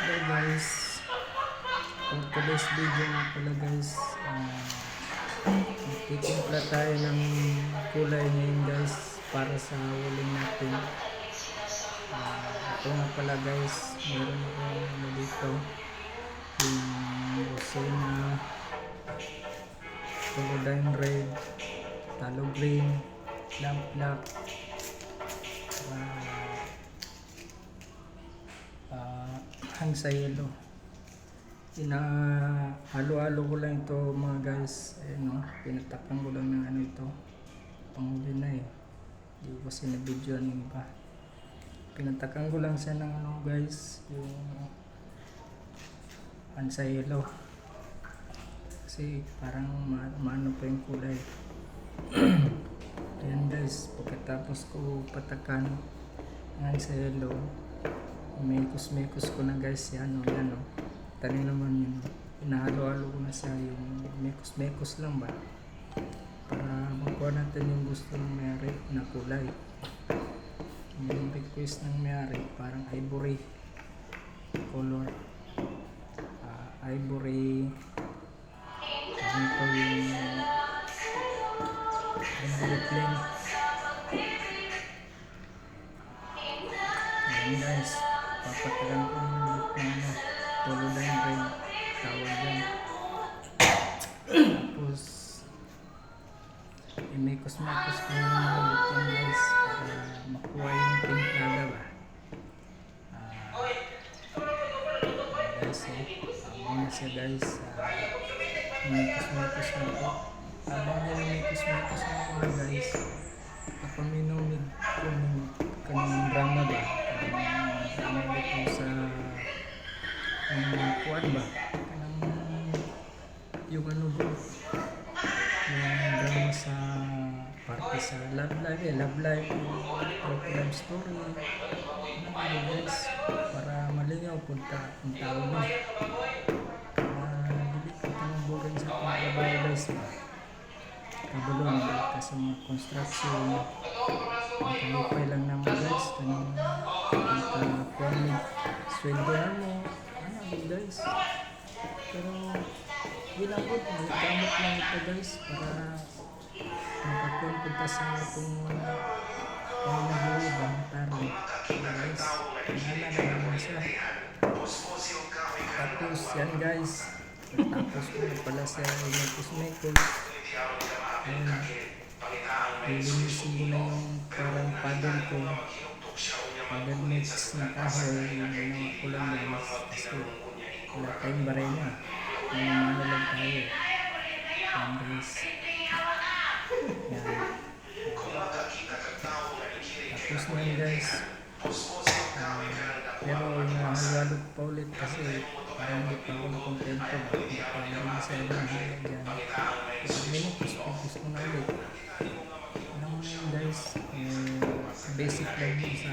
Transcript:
Hello guys, for today's video nga pala guys, magtitimpla tayo ng kulay ngayon guys para sa huling natin. Ito nga pala guys, meron ako dito yung Rosena, Colodine Red, Talo Green, Lamp Black, Hansa Yellow. Halo-halo ko lang ito mga guys. Ayan o, pinatakan ko lang ng ano ito, panghuli na hindi ko kasi na-video yung iba. Pinatakan ko lang siya ng ano guys, yung Hansa Yellow, kasi parang maano pa yung kulay. Ayan guys, pagkatapos ko patakan ng Hansa Yellow, mekos ko na guys yan o. Tani naman yun, pinahalo-halo ko na siya, yung mekos lang ba, para makuha natin yung gusto ng may-ari na kulay. Yung request ng may-ari parang ivory color, ivory, ito yung ivory plain. Ayan guys, papatagan ko ng ulit na ano, Colodine Red tawag dyan. Tapos imekos-mekos ko yung ulit yan guys para makuha yung timplada ba. Guys muna siya guys, imekos-mekos na po. Habang imekos-mekos na po guys, kapaminomid ko ng kanyang drama ba, drama dito sa kuwan ba, yung ano ba, yung drama sa parte sa love life, love story, ano guys, para malingaw punta ang tao na dili ko pangabugan sa trabaho guys ba, kabalon ba kasi mga construction, ang kalipay lang naman guys, kanang kuwan sweldohan mo guys, pero ginabot gamot lang ito guys para makapunta sa itong pangmabuhay taro guys, mahala na naman siya. Tapos yan guys, tapos ko pala siya imekos-mekos. Ayan, lilinisin ko na yung parang paddle ko, paddle mix na kahoy, yung mga kulang guys, kasi wala tayong barena, mamamano lang tayo. Ayan guys, yan. Tapos na yun guys, pero nahalo pa ulit kasi parang hindi pa ako nakontento ba, hindi pa naman sa ibang halo dyan, kasi minupos ko na ulit. Alam mo na yun guys, basic lang yun sa